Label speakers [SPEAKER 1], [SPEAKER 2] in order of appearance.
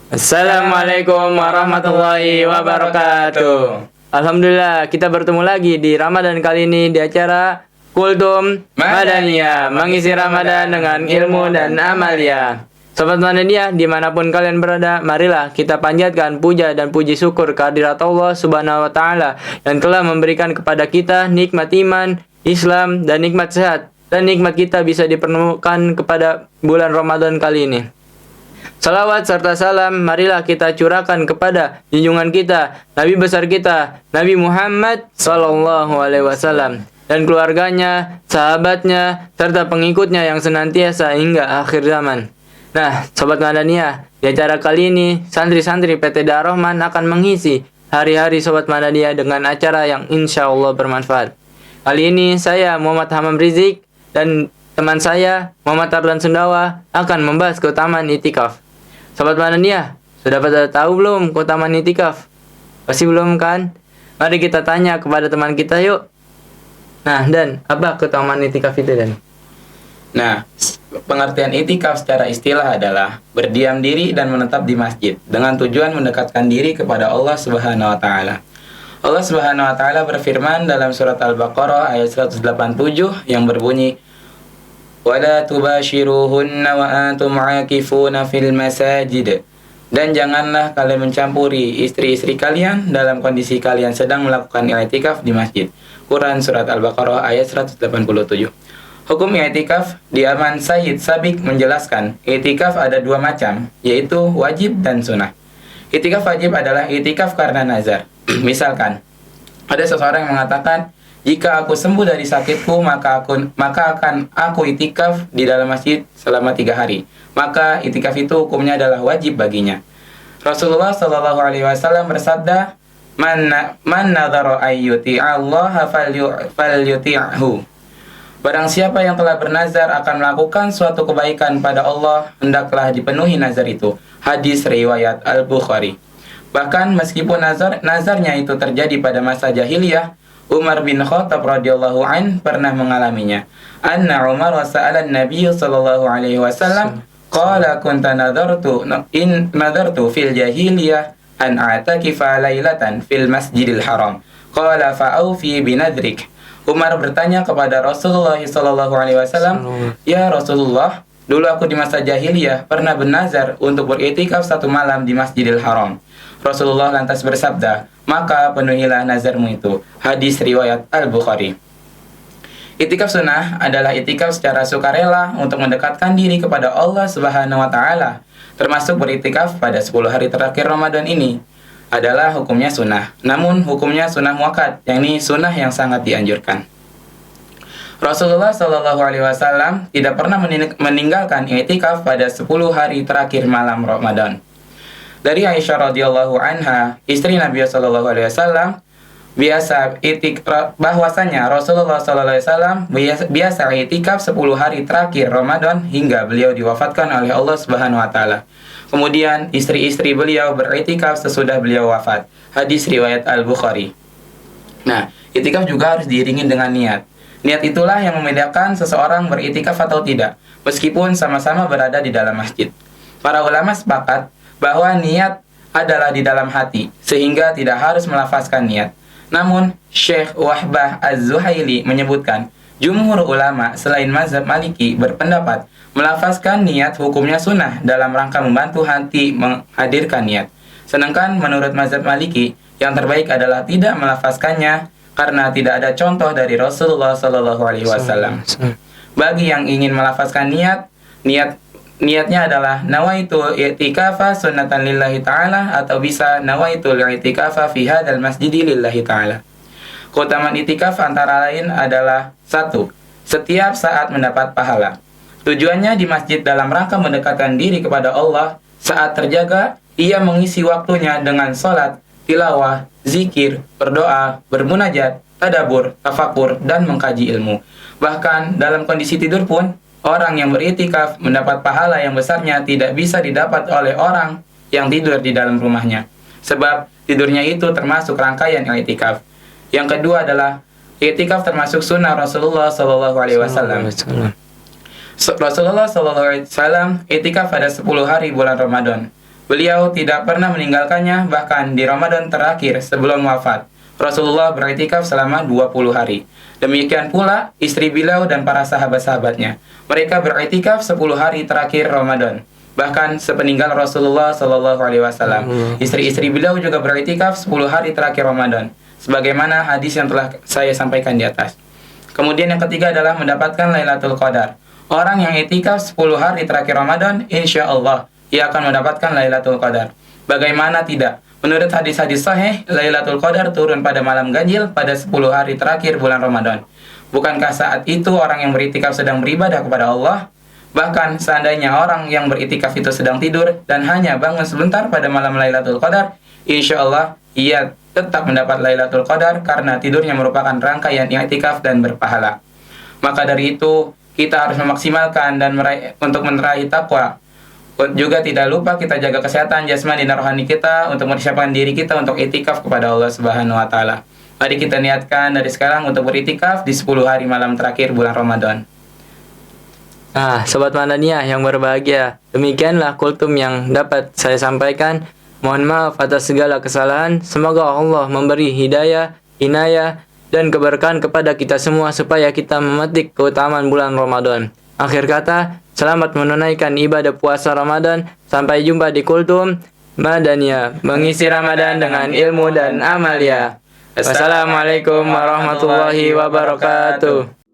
[SPEAKER 1] Assalamualaikum warahmatullahi wabarakatuh. Alhamdulillah kita bertemu lagi di Ramadan kali ini di acara Kultum Madaniyah, mengisi Ramadan dengan ilmu dan amalia. Sobat Madaniyah dimanapun kalian berada, marilah kita panjatkan puja dan puji syukur kehadirat Allah Subhanahu wa Ta'ala yang telah memberikan kepada kita nikmat iman, Islam, dan nikmat sehat. Dan nikmat kita bisa dipertemukan kepada bulan Ramadan kali ini. Salawat serta salam marilah kita curahkan kepada junjungan kita, Nabi besar kita, Nabi Muhammad Sallallahu Alaihi Wasallam, dan keluarganya, sahabatnya, serta pengikutnya yang senantiasa hingga akhir zaman. Nah, Sobat Madaniyah, di acara kali ini, santri-santri PT Darul Rahman akan mengisi hari-hari Sobat Madaniyah dengan acara yang insya Allah bermanfaat. Kali ini saya Muhammad Hamam Rizik dan teman saya Muhammad Tardan Sundawa akan membahas keutamaan itikaf. Sobat Madaniyah, sudah pada tahu belum keutamaan itikaf? Pasti belum kan? Mari kita tanya kepada teman kita yuk. Nah, Dan, apa keutamaan itikaf itu, Dan?
[SPEAKER 2] Nah, pengertian itikaf secara istilah adalah berdiam diri dan menetap di masjid dengan tujuan mendekatkan diri kepada Allah Subhanahu wa Ta'ala. Allah Subhanahu wa Ta'ala berfirman dalam surat Al-Baqarah ayat 187 yang berbunyi, "Wala tubashiruhunna wa antum 'akifuna fil masajid." Dan janganlah kalian mencampuri istri-istri kalian dalam kondisi kalian sedang melakukan i'tikaf di masjid. Quran surat Al-Baqarah ayat 187. Hukum i'tikaf di Aman Sayyid Sabik menjelaskan, i'tikaf ada dua macam, yaitu wajib dan sunnah. I'tikaf wajib adalah i'tikaf karena nazar. Misalkan, ada seseorang yang mengatakan, jika aku sembuh dari sakitku, maka akan aku i'tikaf di dalam masjid selama 3 hari. Maka i'tikaf itu hukumnya adalah wajib baginya. Rasulullah Shallallahu Alaihi Wasallam bersabda, Man nadhara ayyuti'allaha falyuti'hu. Barang siapa yang telah bernazar akan melakukan suatu kebaikan pada Allah, hendaklah dipenuhi nazar itu. Hadis riwayat Al-Bukhari. Bahkan meskipun nazarnya itu terjadi pada masa jahiliyah, Umar bin Khattab radhiyallahu an pernah mengalaminya. Anna Umar wasa'ala Nabi sallallahu alaihi wasallam qala kunta nadartu fil jahiliyah an a'takifa lailatan fil Masjidil Haram. Qala fa'aufi binadrik. Umar bertanya kepada Rasulullah sallallahu alaihi wasallam, "Ya Rasulullah, dulu aku di masa jahiliyah pernah bernazar untuk beriktikaf 1 malam di Masjidil Haram." Rasulullah lantas bersabda, "Maka penuhilah nazarmu itu." Hadis riwayat Al-Bukhari. Iktikaf sunnah adalah iktikaf secara sukarela untuk mendekatkan diri kepada Allah Subhanahu wa Ta'ala, termasuk beriktikaf pada 10 hari terakhir Ramadan ini. Adalah hukumnya sunnah, namun hukumnya sunnah muakkad, yakni sunnah yang sangat dianjurkan. Rasulullah Shallallahu Alaihi Wasallam tidak pernah meninggalkan i'tikaf pada 10 hari terakhir malam Ramadan. Dari Aisyah radhiyallahu anha, istri Nabi Shallallahu Alaihi Wasallam, bahwasanya Rasulullah Shallallahu Alaihi Wasallam biasa i'tikaf 10 hari terakhir Ramadan hingga beliau diwafatkan oleh Allah Subhanahu Wa Taala. Kemudian istri-istri beliau beriktikaf sesudah beliau wafat. Hadis riwayat Al-Bukhari. Nah, iktikaf juga harus diiringi dengan niat. Niat itulah yang membedakan seseorang beriktikaf atau tidak, meskipun sama-sama berada di dalam masjid. Para ulama sepakat bahwa niat adalah di dalam hati, sehingga tidak harus melafazkan niat. Namun, Syekh Wahbah Az-Zuhaili menyebutkan, jumhur ulama selain mazhab Maliki berpendapat melafazkan niat hukumnya sunnah dalam rangka membantu hati menghadirkan niat. Sedangkan menurut mazhab Maliki, yang terbaik adalah tidak melafazkannya karena tidak ada contoh dari Rasulullah Sallallahu Alaihi Wasallam. Bagi yang ingin melafazkan niatnya adalah nawaitu i'tikafa sunnatan lillahi ta'ala, atau bisa nawaitu i'tikafa fi hadzal masjidi lillahi ta'ala. Keutamaan i'tikaf antara lain adalah 1. Setiap saat mendapat pahala. Tujuannya di masjid dalam rangka mendekatkan diri kepada Allah. Saat terjaga, ia mengisi waktunya dengan sholat, tilawah, zikir, berdoa, bermunajat, tadabur, tafakur, dan mengkaji ilmu. Bahkan dalam kondisi tidur pun, orang yang beriktikaf mendapat pahala yang besarnya tidak bisa didapat oleh orang yang tidur di dalam rumahnya. Sebab tidurnya itu termasuk rangkaian iktikaf. Yang kedua adalah iktikaf termasuk sunnah Rasulullah Sallallahu Alaihi Wasallam. Rasulullah Sallallahu Alaihi Wasallam iktikaf pada 10 hari bulan Ramadan. Beliau tidak pernah meninggalkannya bahkan di Ramadan terakhir sebelum wafat. Rasulullah beriktikaf selama 20 hari. Demikian pula istri beliau dan para sahabat-sahabatnya. Mereka beriktikaf 10 hari terakhir Ramadan. Bahkan sepeninggal Rasulullah Shallallahu Alaihi Wasallam, istri-istri beliau juga beriktikaf 10 hari terakhir Ramadan. Sebagaimana hadis yang telah saya sampaikan di atas. Kemudian yang ketiga adalah mendapatkan Lailatul Qadar. Orang yang iktikaf 10 hari terakhir Ramadan, insya Allah ia akan mendapatkan Lailatul Qadar. Bagaimana tidak? Menurut hadis-hadis sahih, Lailatul Qadar turun pada malam ganjil pada 10 hari terakhir bulan Ramadan. Bukankah saat itu orang yang beriktikaf sedang beribadah kepada Allah? Bahkan seandainya orang yang beriktikaf itu sedang tidur dan hanya bangun sebentar pada malam Lailatul Qadar, insya Allah ia tetap mendapat Lailatul Qadar karena tidurnya merupakan rangkaian iktikaf dan berpahala. Maka dari itu, kita harus memaksimalkan dan untuk meraih takwa. Juga tidak lupa kita jaga kesehatan jasmani dan rohani kita untuk mempersiapkan diri kita untuk iktikaf kepada Allah Subhanahu wa taala. Mari kita niatkan dari sekarang untuk beriktikaf di 10 hari malam terakhir bulan Ramadan.
[SPEAKER 1] Nah, Sobat Madaniyah yang berbahagia, demikianlah kultum yang dapat saya sampaikan. Mohon maaf atas segala kesalahan. Semoga Allah memberi hidayah, inayah, dan keberkahan kepada kita semua supaya kita memetik keutamaan bulan Ramadan. Akhir kata, selamat menunaikan ibadah puasa Ramadan. Sampai jumpa di kultum Madaniyah, mengisi Ramadan dengan ilmu dan amalia. Wassalamualaikum warahmatullahi wabarakatuh.